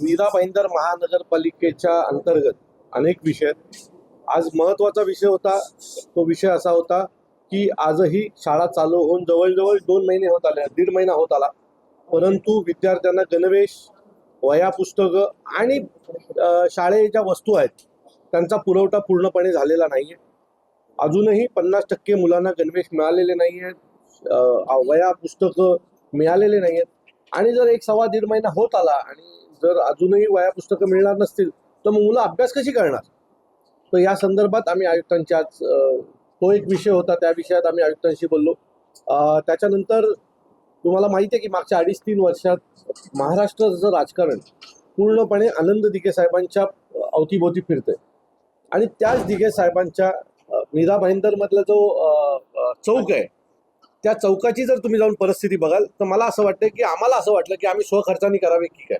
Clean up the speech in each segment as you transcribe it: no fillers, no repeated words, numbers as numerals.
मीरा भाईंदर महानगरपालिकेच्या अंतर्गत अनेक विषय आहेत. आज महत्त्वाचा विषय होता. तो विषय असा होता की आजही शाळा चालू होऊन जवळजवळ 2 महिने होत आले, 1.5 महिना होत आला, परंतु विद्यार्थ्यांना गणवेश, वह्या, पुस्तकं आणि शाळेच्या वस्तू आहेत त्यांचा पुरवठा पूर्णपणे झालेला नाही आहे. अजूनही 50% मुलांना गणवेश मिळालेले नाही आहेत, वह्या पुस्तकं मिळालेले नाही आहेत. आणि जर 1-1.25 महिना होत आला आणि जर अजूनही वह्या पुस्तकं मिळणार नसतील तर मग मुलं अभ्यास कशी करणार? तर या संदर्भात आम्ही आयुक्तांची आज तो एक विषय होता, त्या विषयात आम्ही आयुक्तांशी बोललो. त्याच्यानंतर तुम्हाला माहिती आहे की मागच्या 2.5-3 वर्षात महाराष्ट्राचं राजकारण पूर्णपणे आनंद दिघे साहेबांच्या अवतीभोवती फिरतंय आणि त्याच दिघे साहेबांच्या मीरा भाईंदरमधला जो चौक आहे त्या चौकाची जर तुम्ही जाऊन परिस्थिती बघाल तर मला असं वाटतं की आम्हाला असं वाटलं की आम्ही स्वखर्चाने करावे की काय.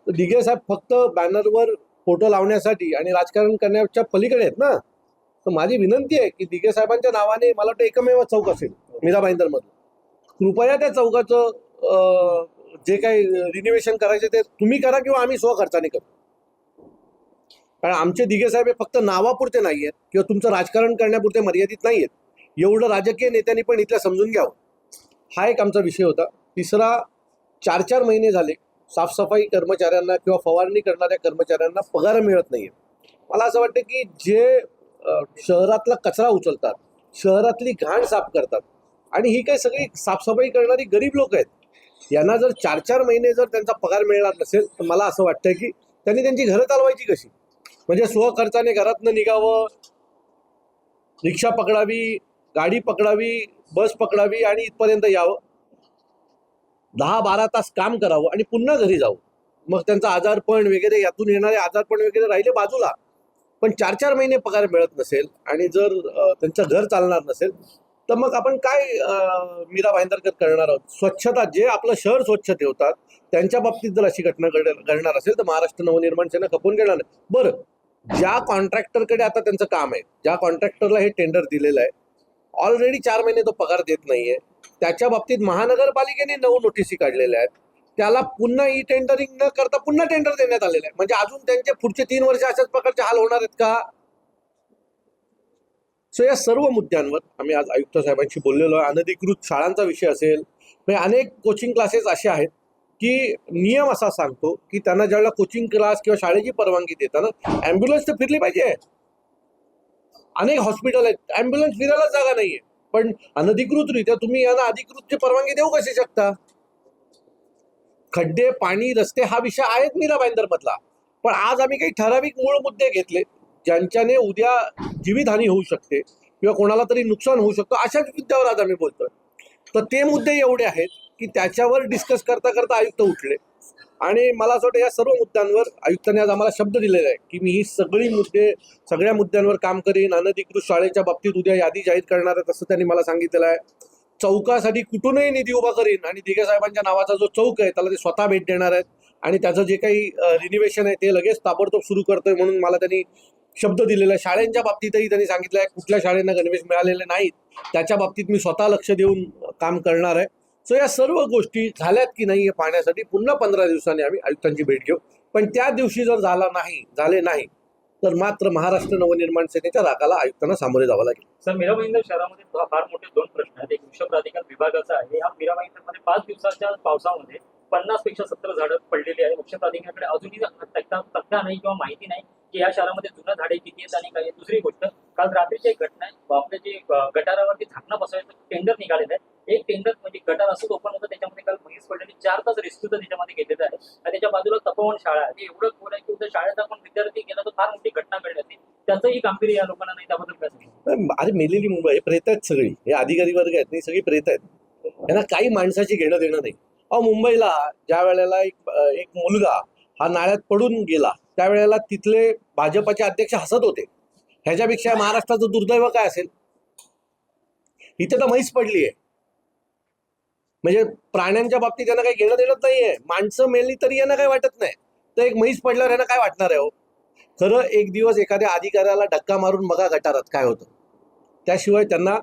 तर दिघे साहेब फक्त बॅनरवर फोटो लावण्यासाठी आणि राजकारण करण्याच्या पलीकडे आहेत ना. तर माझी विनंती आहे की दिघे साहेबांच्या नावाने मला वाटतं एकमेव चौक असेल मीरा भाईंदरमधलं, कृपया त्या चौकाचं जे काही रिनोव्हेशन करायचे ते तुम्ही करा किंवा आम्ही स्वखर्चाने करू. कारण आमचे दिघे साहेब हे फक्त नावापुरते नाही आहेत किंवा तुमचं राजकारण करण्यापुरते मर्यादित नाही आहेत. एवढं राजकीय नेत्यांनी पण इथल्या समजून घ्यावं. हा एक आमचा विषय होता. तिसरा, 4-4 महिने झाले साफसफाई कर्मचाऱ्यांना किंवा फवारणी करणाऱ्या कर्मचाऱ्यांना पगार मिळत नाहीये. मला असं वाटतं की जे शहरातला कचरा उचलतात, शहरातली घाण साफ करतात आणि ही काही सगळी साफसफाई करणारी गरीब लोक आहेत, यांना जर 4-4 महिने जर त्यांचा पगार मिळणार नसेल तर मला असं वाटतं की त्यांनी त्यांची घरं चालवायची कशी? म्हणजे स्वखर्चाने घरातनं निघावं, रिक्षा पकडावी, गाडी पकडावी, बस पकडावी आणि इथपर्यंत यावं, 10-12 तास काम करावं आणि पुन्हा घरी जावं. मग त्यांचं आजारपण वगैरे, यातून येणारे आजारपण वगैरे राहिले बाजूला, पण 4-4 महिने पगार मिळत नसेल आणि जर त्यांचं घर चालणार नसेल तर मग आपण काय मीरा भाईंदरकर करणार आहोत? स्वच्छता, जे आपलं शहर स्वच्छ ठेवतात त्यांच्या बाबतीत जर अशी घटना घडणार असेल तर महाराष्ट्र नवनिर्माण सेना खपून घेणार नाही. बरं, ज्या कॉन्ट्रॅक्टरकडे आता त्यांचं काम आहे, ज्या कॉन्ट्रॅक्टरला हे टेंडर दिलेलं आहे, ऑलरेडी 4 महिने तो पगार देत नाहीये, त्याच्या बाबतीत महानगरपालिकेने 9 नोटिसी काढलेल्या आहेत. त्याला पुन्हा ई टेंडरिंग न करता पुन्हा टेंडर देण्यात आलेलं आहे. म्हणजे अजून त्यांचे पुढचे 3 वर्ष अशाच प्रकारचे हाल होणार आहेत का? सो या सर्व मुद्द्यांवर आम्ही आज आयुक्त साहेबांशी बोललेलो आहे. अनधिकृत शाळांचा विषय असेल, म्हणजे अनेक कोचिंग क्लासेस असे आहेत की नियम असा सांगतो की त्यांना ज्यावेळेला कोचिंग क्लास किंवा शाळेची परवानगी देताना ॲम्ब्युलन्स तर फिरली पाहिजे. अनेक हॉस्पिटल आहेत, ॲम्ब्युलन्स फिरायलाच जागा नाहीये, पण अनधिकृतरित्या तुम्ही यांना अधिकृतची परवानगी देऊ कशी शकता? खड्डे, पाणी, रस्ते हा विषय आहेत मीरा भाईंदर मधला, पण आज आम्ही काही ठराविक मूळ मुद्दे घेतले ज्यांच्याने उद्या जीवितहानी होऊ शकते किंवा कोणाला तरी नुकसान होऊ शकतं, अशाच मुद्द्यावर आज आम्ही बोलतोय. तर ते मुद्दे एवढे आहेत की त्याच्यावर डिस्कस करता करता आयुक्त उठले आणि मला असं वाटतं या सर्व मुद्द्यांवर आयुक्तांनी आज आम्हाला शब्द दिलेला आहे की मी ही सगळ्या मुद्द्यांवर काम करीन. अनधिकृत शाळेच्या बाबतीत उद्या यादी जाहीर करणार आहे असं त्यांनी मला सांगितलेलं आहे. चौकासाठी कुठूनही निधी उभा करीन आणि दिघे साहेबांच्या नावाचा जो चौक आहे त्याला ते स्वतः भेट देणार आहेत आणि त्याचं जे काही रिनोव्हेशन आहे ते लगेच ताबडतोब सुरू करतोय म्हणून मला त्यांनी शब्द दिलेला आहे. शाळेंच्या बाबतीतही त्यांनी सांगितलं आहे कुठल्या शाळेंना गणवेश मिळालेले नाहीत त्याच्या बाबतीत मी स्वतः लक्ष देऊन काम करणार आहे. सो या सर्व गोष्टी झाल्यात की नाही हे पाहण्यासाठी पुन्हा 15 दिवसांनी आम्ही आयुक्तांची भेट घेऊ. पण त्या दिवशी जर झाले नाही तर मात्र महाराष्ट्र नवनिर्माण सेनेच्या रागाला आयुक्तांना सामोरे जावं लागेल. सर, मीरा भाईंदर शहरामध्ये फार मोठे 2 प्रश्न आहेत. एक वृक्ष प्राधिकरण विभागाचा आहे. या मीरा भाईंदरमध्ये 5 दिवसाच्या पावसामध्ये 50 पेक्षा 70 झाडं पडलेली आहे. वृक्ष प्राधिकरणाकडे अजूनही तक्ता नाही किंवा माहिती नाही की या शहरामध्ये जुनं झाडे किती आहेत आणि काय. दुसरी गोष्ट, काल रात्रीची एक घटना आहे. आपले जे गटारावरती झाकणं बसवायचं टेंडर निघालेलं आहे. एक टेंडर म्हणजे गटार असं ओपन होतं, त्याच्यामध्ये काल म्हैस पडलेली 4 तास रेस्क्यू त्याच्यामध्ये घेतलेलं आहे आणि त्याच्या बाजूला तपोवन शाळा आहे. एवढं खोल आहे की उद्या शाळेचा पण विद्यार्थी गेला तर फार मोठी घटना घडली असते. त्याचंही गांभीर्य या लोकांना नाही. त्याबद्दल काय सांगितलं? अरे मेलेली मुंबई, प्रेत आहेत सगळी, हे अधिकारी वर्ग आहेत नाही, सगळी प्रेत आहेत. यांना काही माणसाची घेणं देणं नाही. मुंबईला ज्या वेळेला एक मुलगा हा नाळ्यात पडून गेला त्यावेळेला तिथले भाजपचे अध्यक्ष हसत होते. ह्याच्यापेक्षा महाराष्ट्राचं दुर्दैव काय असेल? इथे तर म्हैस पडली आहे. म्हणजे प्राण्यांच्या बाबतीत यांना काही घेणं देणं नाहीये. माणसं मेली तरी यांना काही वाटत नाही, तर एक म्हैस पडल्यावर यांना काय वाटणार आहे हो? खरं एक दिवस एखाद्या अधिकाऱ्याला धक्का मारून बघा गटारात काय होतं, त्याशिवाय त्यांना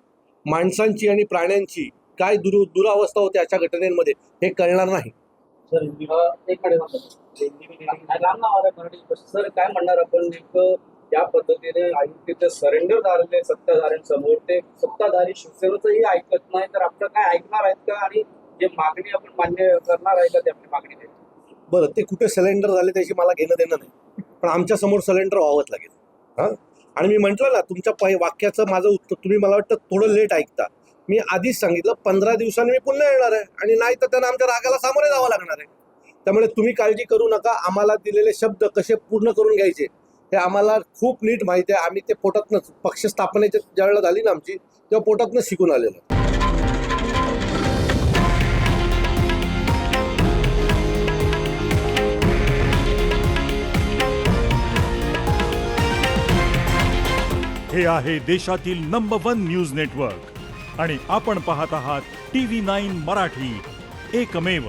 माणसांची आणि प्राण्यांची काय दुरावस्था होते अशा घटनेमध्ये हे कळणार नाही. सर एक सर काय म्हणणार आपण नेमकं या पद्धतीने तिथे सरेंडर झालेले सत्ताधाऱ्यांसमोर ते सत्ताधारी शिवसेनेचंही ऐकत नाही तर आपलं काय ऐकणार आहेत का आणि जे मागणी आपण मान्य करणार आहे का ते आपली मागणी नाही. बरं, ते कुठे सिलेंडर झाले त्याची मला घेणं देणं नाही, पण आमच्या समोर सिलेंडर व्हावंच लागेल. हां, आणि मी म्हटलं ना तुमच्या वाक्याचं माझं उत्तर तुम्ही मला वाटतं थोडं लेट ऐकता. मी आधीच सांगितलं 15 दिवसांनी मी पुन्हा येणार आहे आणि नाही तर त्यांना आमच्या रागाला सामोरे जावं लागणार आहे. त्यामुळे तुम्ही काळजी करू नका. आम्हाला दिलेले शब्द कसे पूर्ण करून घ्यायचे हे आम्हाला खूप नीट माहिती आहे. आम्ही ते पोटातनंच पक्ष स्थापनेच्या ज्यावेळेला झाली ना आमची तेव्हा पोटातनंच शिकून आलेलो. हे आहे देशातील नंबर 1 न्यूज नेटवर्क आणि आपण पाहत आहात TV9 मराठी, एकमेव.